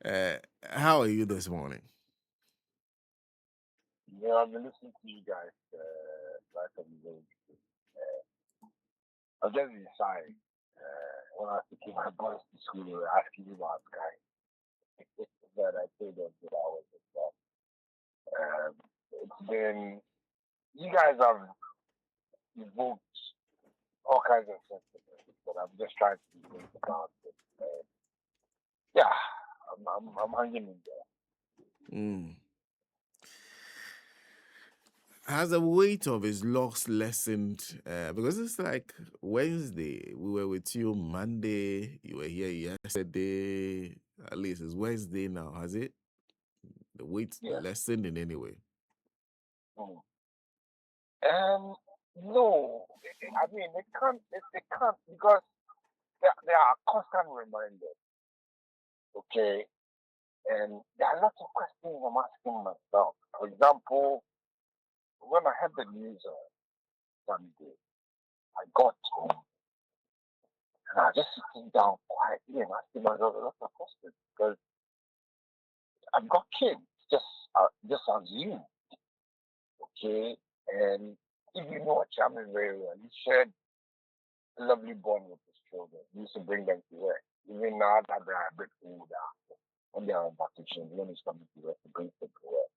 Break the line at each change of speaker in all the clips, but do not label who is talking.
Uh, how are you this morning?
Yeah, I've been listening to you guys like a million. I've just been shy. When I was taking my boys to school, they were asking me about guy. But I told them that I was as well. It's been, you guys have evoked all kinds of sentiments, but I'm just trying to think about it. Yeah, I'm hanging in there.
Mm. Has the weight of his loss lessened? Because it's like Wednesday. We were with you Monday. You were here yesterday. At least it's Wednesday now. Has it? The weight
Yes.
lessened in any way?
Mm. Um, no, I mean, it can't because there are constant reminders, okay? And there are lots of questions I'm asking myself. For example, when I had the news on Sunday, I got home and I was just sitting down quietly and asking myself a lot of questions because I've got kids just as you, okay? And if you know Okyame very well, he shared a lovely bond with his children. He used to bring them to work. Even now that they are a bit older, when they are on vacation, when he's coming to work, he brings them to work.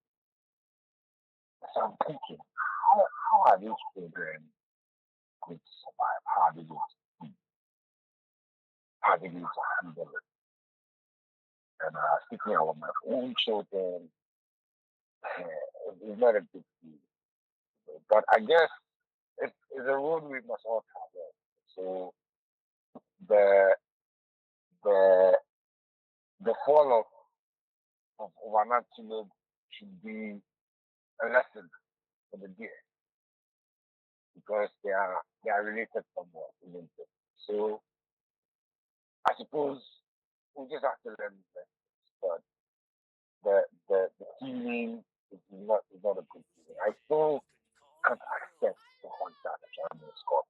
So I'm thinking, how are these children going to survive? How are they going to eat? How are they going to handle it? And speaking about my own children, it's not a big deal. But I guess it's a road we must all travel. So the the the fall of an antelope should be a lesson for the deer because they are related somewhat, isn't it? So I suppose we just have to learn this. But the feeling is not a good feeling. I still can't accept the fact that the Germany scored.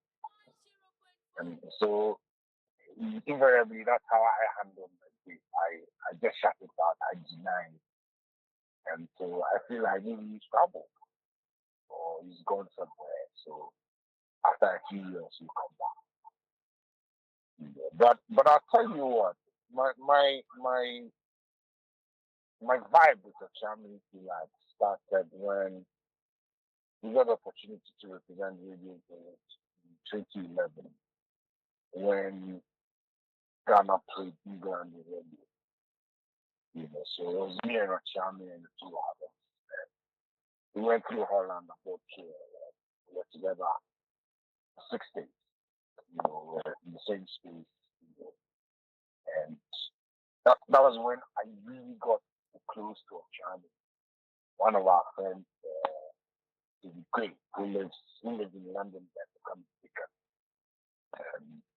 And so invariably that's how I handle my day. I just shut it out, I deny it. And so I feel like maybe he's trouble or he's gone somewhere. So after a few years he'll come back. Yeah. But I'll tell you what, my vibe with the Germany like started when we got the opportunity to represent radio in 2011 when Ghana played England in radio. So it was me and Okyame and the two others. We went through Holland about here. We were together for 6 days. We were in the same space. And that was when I really got close to Okyame. One of our friends, great, who lives in London, that to come pick us.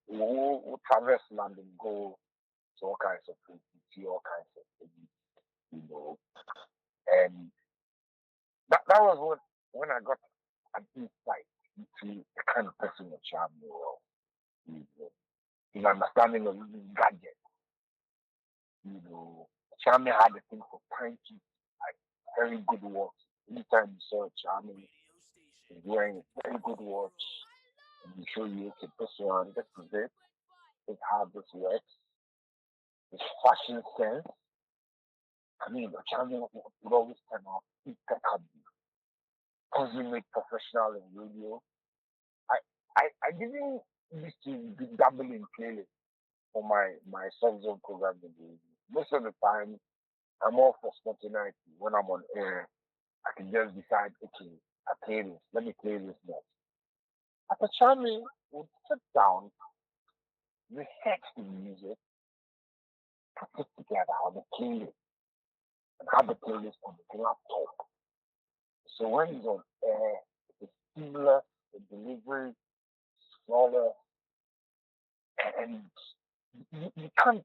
We'll traverse London, go to all kinds of places, see all kinds of things, you know. And that was when I got an insight into the kind of person that Charm was. You know, his understanding of using gadgets. Charm had a thing for time keep, like very good watch. Anytime you saw Charm, he's wearing a very good watch, and he show you, okay, this one, this is it. This is how this works. His fashion sense. I mean, the Charm would always turn out impeccably. Consummate professional in radio. I didn't used to be dabbling playlists for my songs on program in the evening. Most of the time, I'm all for spontaneity. When I'm on air, I can just decide, okay, I play this. Let me play this next. After Charlie would sit down, rehearse the music, put it together on the playlist, and have the playlist on the laptop. So when he's on air, it's seamless, the delivery is flawless, and you can't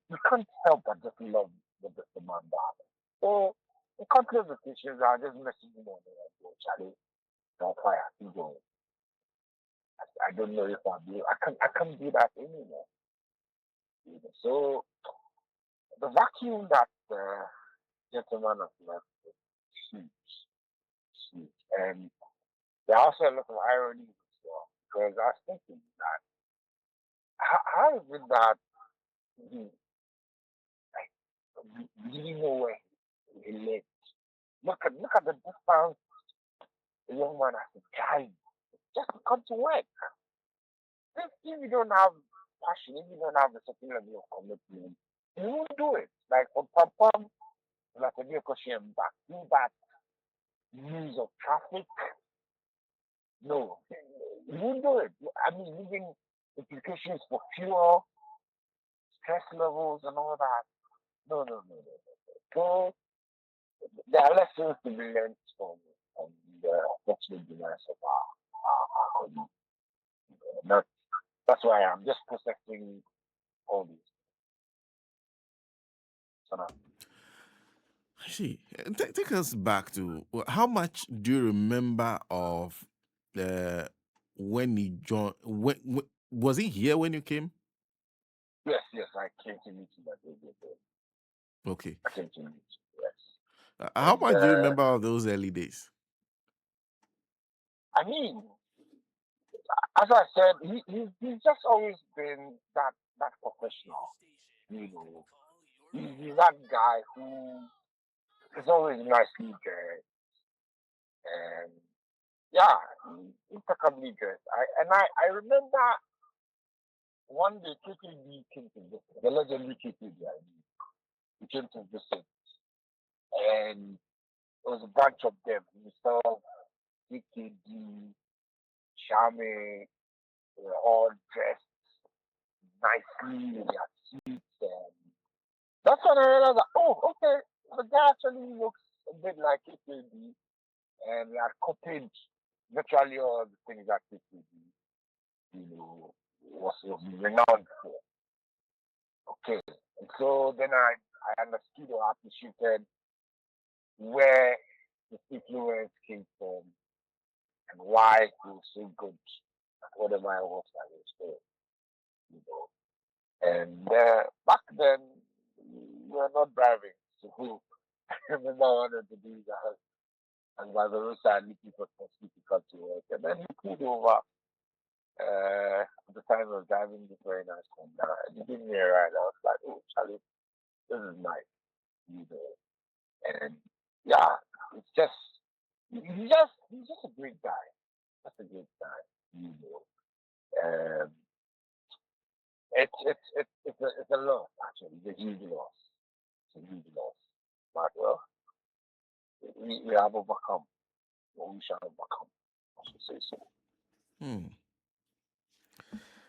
help but just love the man back. So in country vacations, I just message him on there and go, Charlie, don't fire, keep going. I don't know if I can do that anymore. So the vacuum that the gentleman has left is huge, huge. And there are also a lot of irony as well. Because I was thinking that how is it that he, like, we didn't know where he lived? Look at the distance the young man has to drive just to come to work. If you don't have passion, if you don't have a certain level of commitment, you won't do it. Like for Pam, like a vehicle back, do that use of traffic. No, you won't do it. I mean, even implications for fuel, stress levels, and all that. No, no, no, no, no. So there are lessons to be learned from the unfortunate demise of our colleagues. That's why I'm just processing all this. So now,
I see. Take us back to how much do you remember of when he joined? When was he here when you came?
yes, I came to meet you that day.
Okay.
I came to meet you, yes.
How
And
much do you remember of those early days?
I mean, as I said, he's just always been that professional. You know, he's that guy who is always nicely dressed and yeah, impeccably dressed. I remember one day KKD came to visit, the legendary KKD. He came to visit, and it was a bunch of them. Himself, KKD, Shame, they were all dressed nicely with their suits, and that's when I realized that, oh, okay, the guy actually looks a bit like KKD, and he had copied virtually all the things that KKD, was renowned for. Okay, and so then I understood or appreciated where his influence came from and why he was so good at whatever it was that he was doing, you know. And back then, we were not driving, so I remember I wanted to do that. And by the roadside, looking for difficult to work. And then he pulled over. At the time I was driving this very nice Honda, and he gave me a ride. I was like, oh, Charlie, this is nice, you know. And yeah, it's just he's just a great guy. Just a great guy, you know. It's a loss actually. It's a huge loss. It's a huge loss. But well, we have overcome. Or we shall overcome. I should say so.
Hmm.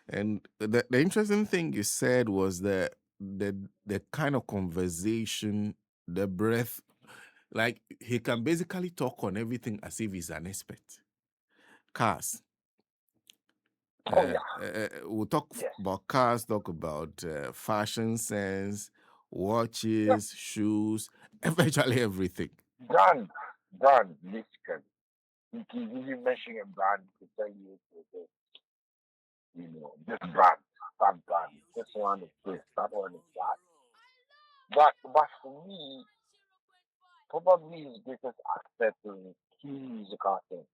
And the interesting thing you said was the kind of conversation, the breadth, like he can basically talk on everything as if he's an expert. Cars.
Oh yeah.
We'll talk
Yes.
about cars, talk about fashion sense,
Yeah.
watches, shoes, eventually everything.
Brand, basically. You can even mention a brand to tell you, okay, this brand, that brand, this one is this, that one is that. But for me, probably his greatest asset is key musical thing.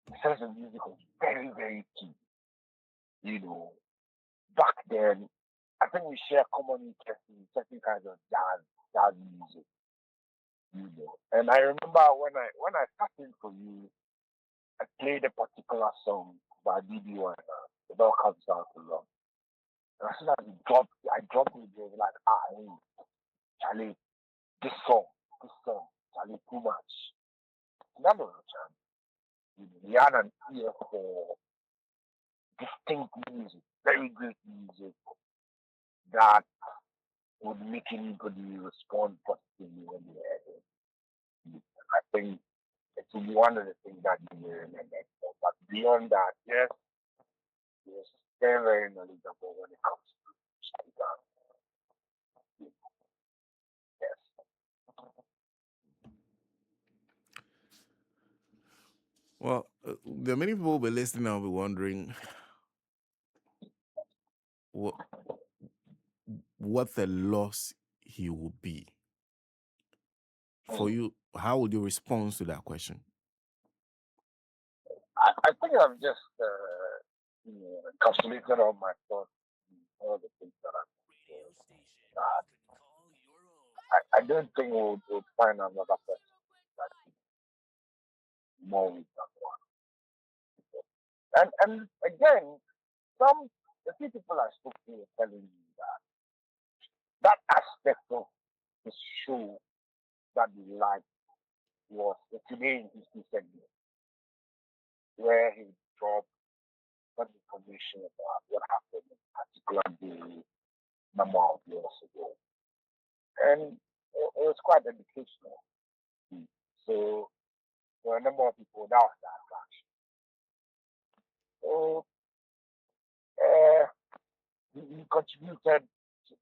The sense of music was very, very key. You know, back then, I think we share common interest in certain kinds of jazz music. And I remember when I started for you, I played a particular song by BB1. It all comes down to love. And as soon as I dropped it, they were like, hey, Charlie, this song, Charlie, too much. That was a chance. He had an ear for distinct music, very great music that would make anybody respond positively when they heard it. I think it will be one of the things that you will remember. But beyond that, yes, he was very, very knowledgeable when it comes to Shaitan. Yes.
Well, there are many people will be listening and will be wondering, what what the loss he will be. For you, how would you respond to that question?
I think I've just encapsulated all my thoughts, all the things that I'm I don't think we'll find another person that is more with that one. And again, the few people I spoke to were telling me that aspect of the show that we liked was the Today in History segment, where he dropped some information about what happened in a particular day, number of years ago. And it was quite educational. So there were a number of people that was the attraction. So he contributed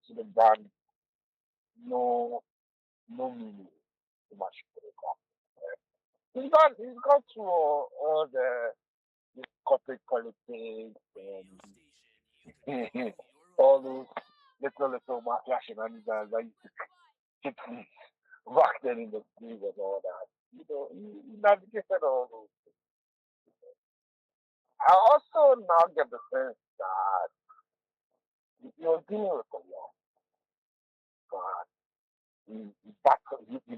to the brand. No meaning too much for the company. He's gone through all the corporate politics and all those little mafia shenanigans that used to keep back then in the streets and all that. You know, he navigated all those things. I also now get the sense that you're dealing with a lot. But he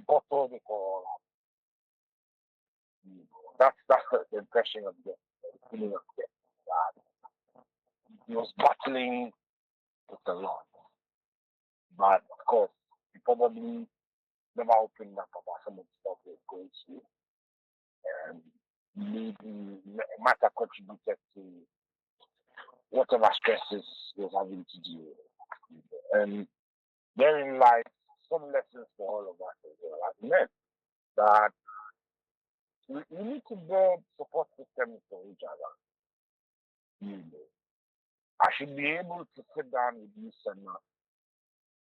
bottled it all up. That's the impression of the feeling of it. That he was battling with a lot. But of course, he probably never opened up about some of the stuff he was going through. And maybe it might have contributed to whatever stresses he was having to deal with. And therein lies some lessons for all of us as well as men, that we need to build support systems for each other. I should be able to sit down with you, Senna,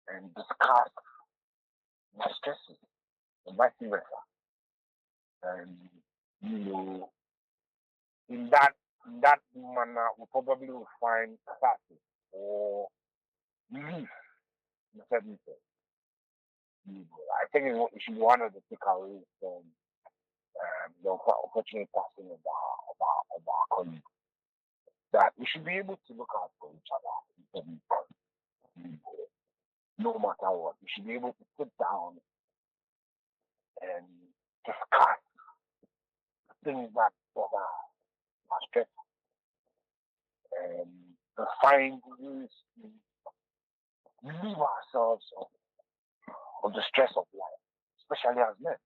and discuss my stresses and vice versa. And in that manner, we probably will find catharsis or relief in certain things. I think it should be one of the takeaways from the unfortunate passing of our colleague, that we should be able to look out for each other no matter what. We should be able to sit down and discuss things that are stressful and find ways to relieve ourselves of the stress of life, especially as men.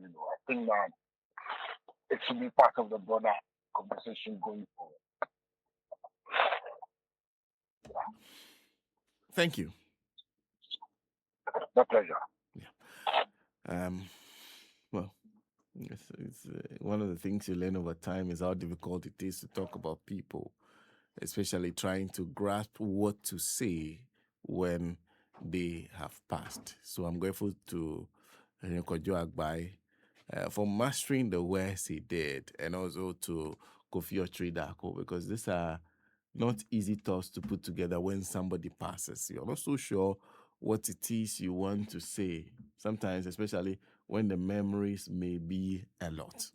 I think that it should be part of the broader conversation going forward.
Thank you.
My pleasure.
Yeah. Well, it's one of the things you learn over time is how difficult it is to talk about people, especially trying to grasp what to say when they have passed. So I'm grateful to Agbal for mastering the words he did, and also to Kofi Otridako, because these are not easy thoughts to put together when somebody passes. You're not so sure what it is you want to say, sometimes, especially when the memories may be a lot.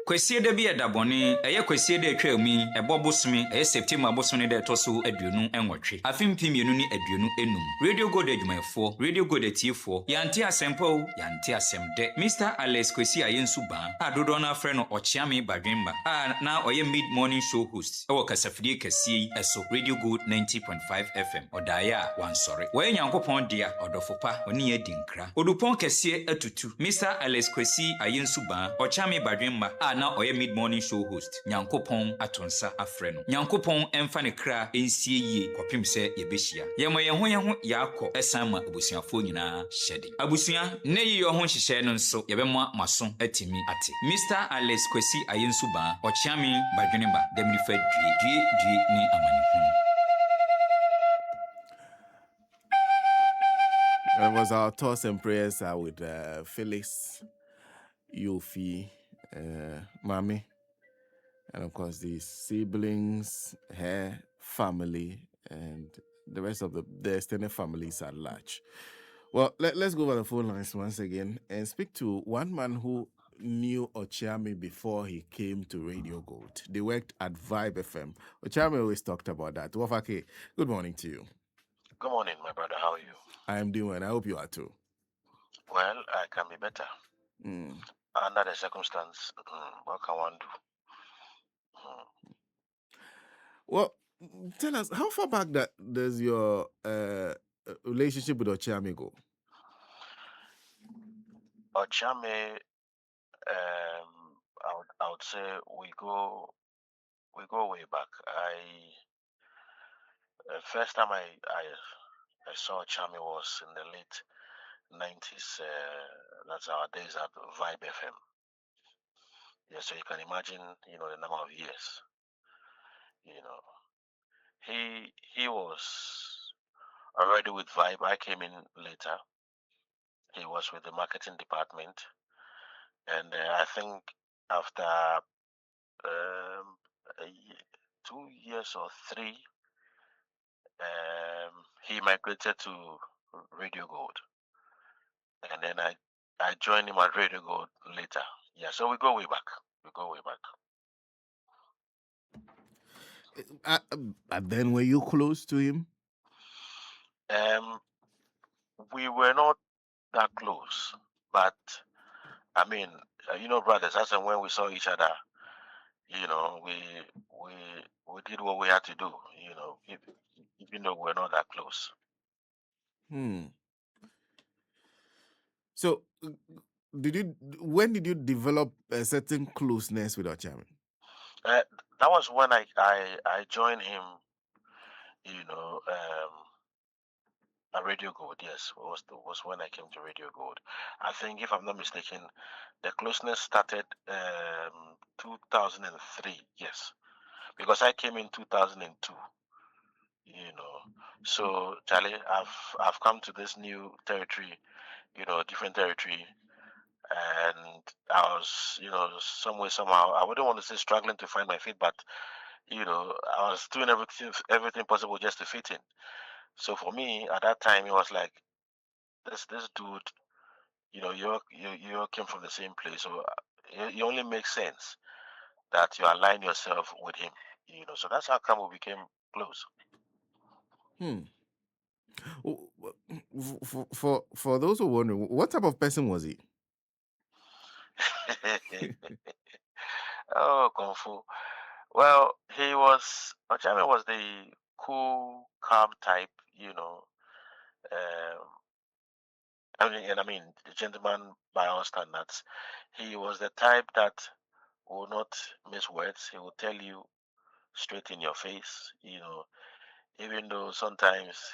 Kwasie da bi edabone eye kwasie da atwami ebo bosome eye September bosome da etoso aduonu enwotwe afimpi mienu ni aduonu enum Radio Gold adwumayefo Radio Gold atiefo yante asempo yante asemde Mr. Alex Kwasie Ayensu ba adodo na afre no Okyame badwemba na oye mid morning show host ewo kasafidie kasie eso Radio Gold 90.5 FM odaya wansore wo nyankopon dia odofopa oni adinkra odupon kasie atutu Mr. Alex Kwasie Ayensu ba Okyame badwemba na ɔyɛ mid morning show host nyankopɔn atonsa afrɛ no nyankopɔn ɛmfa ne kra ɛnsie yie kɔpem sɛ yɛbɛhyia yɛma yɛn ho yɛakɔ ɛsan ma abusuafoɔ nyinaa hyɛden abusua ne yi yɛ ho nhyehyɛ no nso yɛbɛma maso atimi ate Mr. Alex Kwesi Ayensu ba Okyame badwene ba damnifa due ne amanehunu.
That was our thoughts and prayers with Felix, Yofi, Mami, and of course the siblings, her family, and the rest of the extended families at large. Well, let's go over the phone lines once again and speak to one man who knew Okyame before he came to Radio Gold. They worked at Vibe FM. Okyame always talked about that. Wofa, good morning to you.
Good morning, my brother. How are you?
I am doing. I hope you are too.
Well, I can be better. Under the circumstance, what can one do?
Well, tell us, how far back does your relationship with Okyame go?
Okyame, I would say we go way back. First time I saw Okyame was in the late 90s. That's our days at Vibe FM. Yeah, so you can imagine, the number of years. He was already with Vibe. I came in later. He was with the marketing department, and I think after 2 years or 3, he migrated to Radio Gold, and then I joined him at Radio Gold later. Yeah, so we go way back.
And then were you close to him?
We were not that close, but I mean, brothers, as and when we saw each other, we did what we had to do, even though we're not that close.
So, when did you develop a certain closeness with Okyame?
That was when I joined him, at Radio Gold. Yes, was when I came to Radio Gold. I think, if I'm not mistaken, the closeness started 2003. Yes, because I came in 2002. So Charlie, I've come to this new territory, different territory, and I was, somehow, I wouldn't want to say struggling to find my feet, but I was doing everything possible just to fit in. So for me, at that time, it was like, this dude, you came from the same place, so it only makes sense that you align yourself with him. So that's how come we became close.
For those who are wondering, what type of person was he?
Oh, Kung Fu. Well, Okyame was the cool, calm type, the gentleman by all standards. He was the type that will not miss words. He will tell you straight in your face, even though sometimes,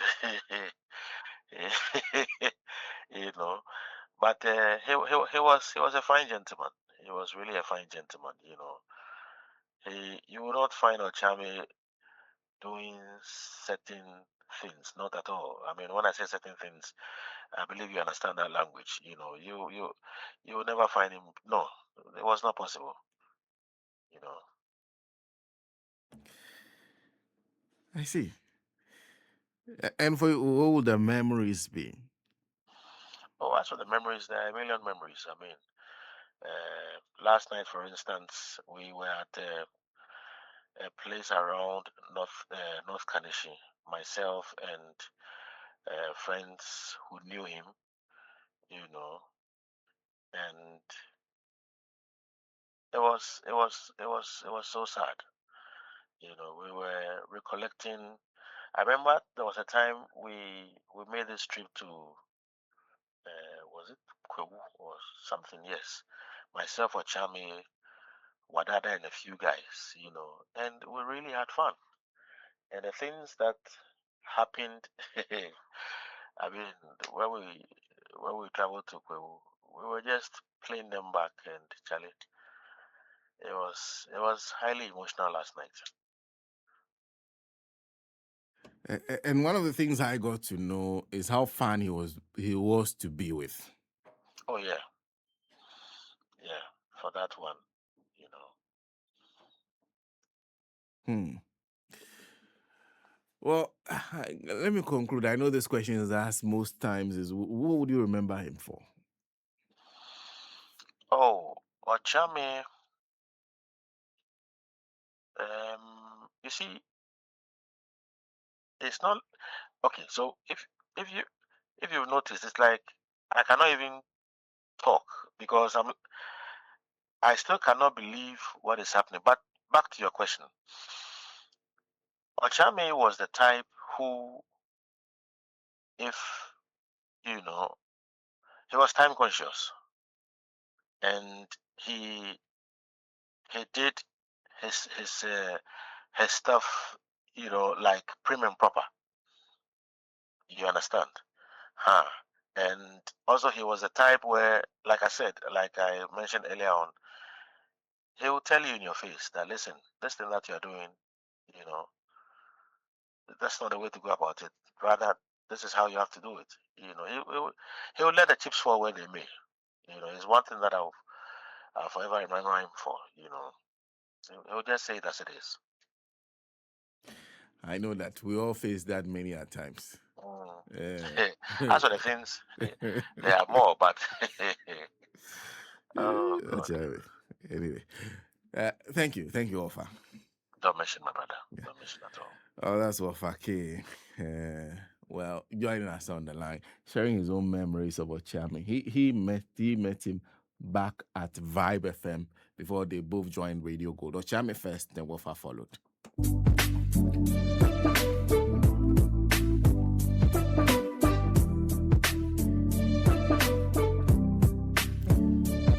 but he was a fine gentleman. He was really a fine gentleman, You will not find Okyame doing certain things, not at all. I mean, when I say certain things, I believe you understand that language. You will never find him. No, it was not possible.
I see. And for you, what would the memories be?
Oh, as for the memories, there are a million memories. I mean, last night, for instance, we were at a place around North Kanishi. Myself and friends who knew him, and it was so sad. We were recollecting. I remember there was a time we made this trip to was it Kwaku or something? Yes, myself, Okyame, Wadada and a few guys, and we really had fun. And the things that happened, I mean, when we traveled to Kwaku, we were just playing them back, and Charlie, it was highly emotional last night.
And one of the things I got to know is how fun he was to be with.
Oh yeah, for that one,
Well, let me conclude. I know this question is asked most times: is what would you remember him for?
Oh, Okyame. You see, it's not okay. So if you've noticed, it's like I cannot even talk because I still cannot believe what is happening. But back to your question, Okyame was the type who, if he was time conscious, and he did his stuff, like prim and proper. You understand? Huh. And also he was the type where, like I mentioned earlier on, he will tell you in your face that, listen, this thing that you're doing, that's not the way to go about it. Rather, this is how you have to do it. He will let the chips fall where they may. It's one thing that I'll forever remember him for. He'll just say it as it is.
I know that we all face that many at times.
As for the things, there are more, but oh, God.
Anyway, thank you, Wofa.
Don't mention my brother. Yeah. Don't mention at all.
Oh, that's Wofa K. Well, joining us on the line, sharing his own memories of Okyame. He met him back at Vibe FM before they both joined Radio Gold. Okyame first, then Wofa followed.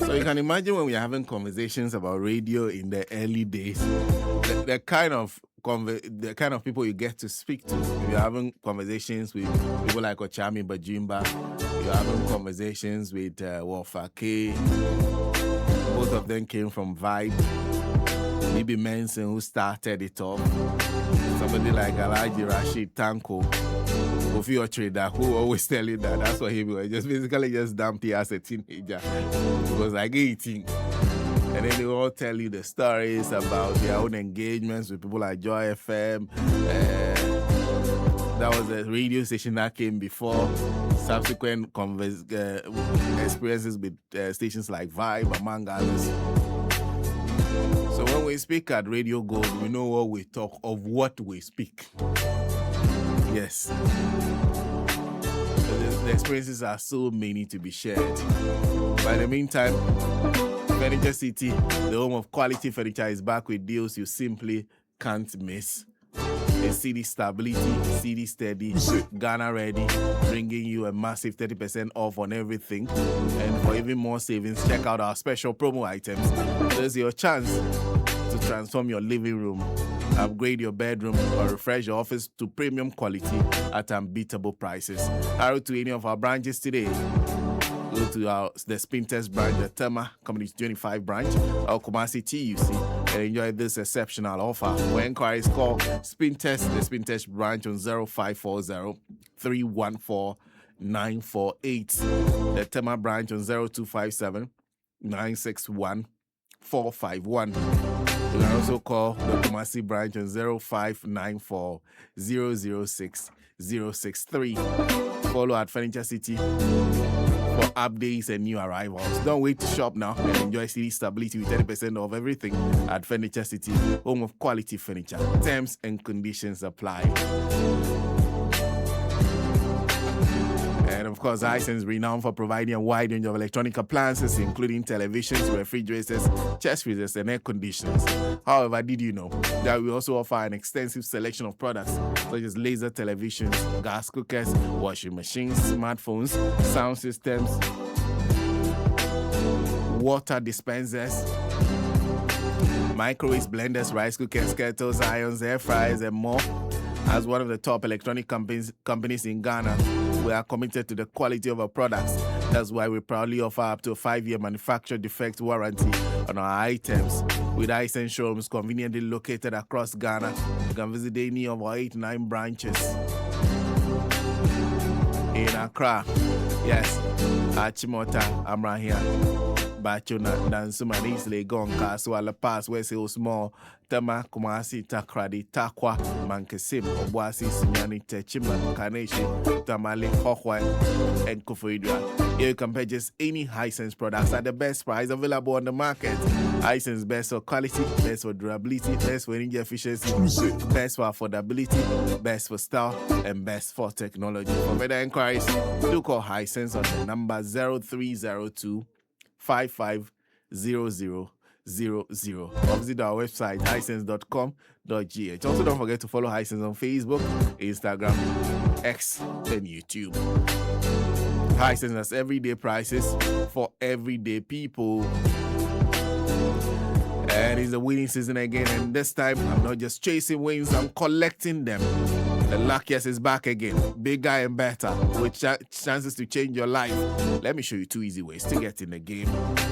So you can imagine when we are having conversations about radio in the early days, the kind of people you get to speak to. You're having conversations with people like Okyame Bajimba. You're having conversations with Wofa K. Both of them came from Vibe. Maybe Manson, who started it off. Somebody like Alhaji Rashid Tanko, Kofi Otreda, who always tell you that that's what he was. Just dumped here as a teenager. He was like 18. And then they all tell you the stories about their own engagements with people like Joy FM. That was a radio station that came before. Subsequent experiences with stations like Vibe, among others. So when we speak at Radio Gold, we know what we talk of, what we speak. Yes. So the experiences are so many to be shared. By the meantime, Furniture City, the home of quality furniture, is back with deals you simply can't miss. A CD stability, CD steady, Ghana ready, bringing you a massive 30% off on everything. And for even more savings, check out our special promo items. There's your chance to transform your living room, upgrade your bedroom, or refresh your office to premium quality at unbeatable prices. Hurry to any of our branches today. Go to the Spintest branch, the Tema Community 25 branch, or Kumasi TUC, and enjoy this exceptional offer. For inquiries, call Spintest, the Spintest branch on 0540-314-948. The Tema branch on 0257-961-451. You can also call the Kumasi branch on 0594-006-063. Follow at Furniture City for updates and new arrivals. Don't wait to shop now and enjoy CD stability with 30% off everything at Furniture City, home of quality furniture. Terms and conditions apply. And of course, Hisense is renowned for providing a wide range of electronic appliances, including televisions, refrigerators, chest freezers, and air conditioners. However, did you know that we also offer an extensive selection of products such as laser televisions, gas cookers, washing machines, smartphones, sound systems, water dispensers, microwaves, blenders, rice cookers, kettles, irons, air fryers, and more. As one of the top electronic companies in Ghana, we are committed to the quality of our products. That's why we proudly offer up to a 5-year manufacturer defect warranty on our items. With Ayensu showrooms conveniently located across Ghana, you can visit any of our 8-9 branches. In Accra, yes, Achimota, Amrahia, Bachuna, Dansuma, Eastleigh, Kaso, La Paz, West Hill, Small, Tama, Kumasi, Takradi, Takwa, Mankesim, Obwasi, Sinyani, Techima, Kaneshi, Tamale, Hohwa, and Kofoidra. Here you can purchase any Hisense products at the best price available on the market. Hisense best for quality, best for durability, best for energy efficiency, best for affordability, best for style, and best for technology. For further inquiries, do call Hisense on the number 0302 550000 or visit our website hisense.com.gh. Also, don't forget to follow Hisense on Facebook, Instagram, X, and YouTube. Hisense has everyday prices for everyday people. And it's the winning season again, and this time I'm not just chasing wins, I'm collecting them. The luckiest is back again, bigger and better, with chances to change your life. Let me show you 2 easy ways to get in the game.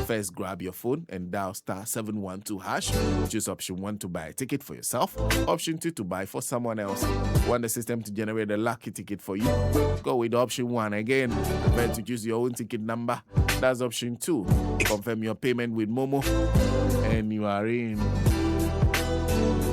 First, grab your phone and dial *712#. Choose option 1 to buy a ticket for yourself, option 2 to buy for someone else. Want the system to generate a lucky ticket for you? Go with option 1 again. Prepare to choose your own ticket number. That's option 2. Confirm your payment with Momo, and you are in.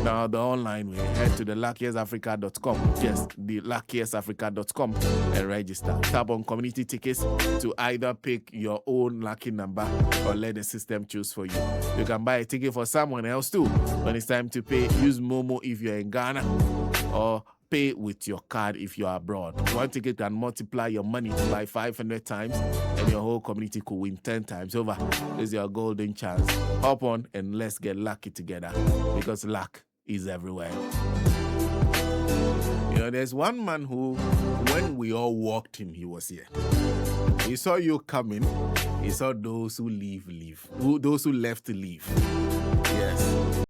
Now, the online way, head to the luckiestafrica.com. Yes, the luckiestafrica.com and register. Tap on community tickets to either pick your own lucky number or let the system choose for you. You can buy a ticket for someone else too. When it's time to pay, use Momo if you're in Ghana, or pay with your card if you're abroad. One ticket can multiply your money by 500 times, and your whole community could win 10 times over. This is your golden chance. Hop on and let's get lucky together, because luck is everywhere. You know, there's one man who, when we all walked in, he was here. He saw you coming. He saw those who leave. Those who left to leave. Yes.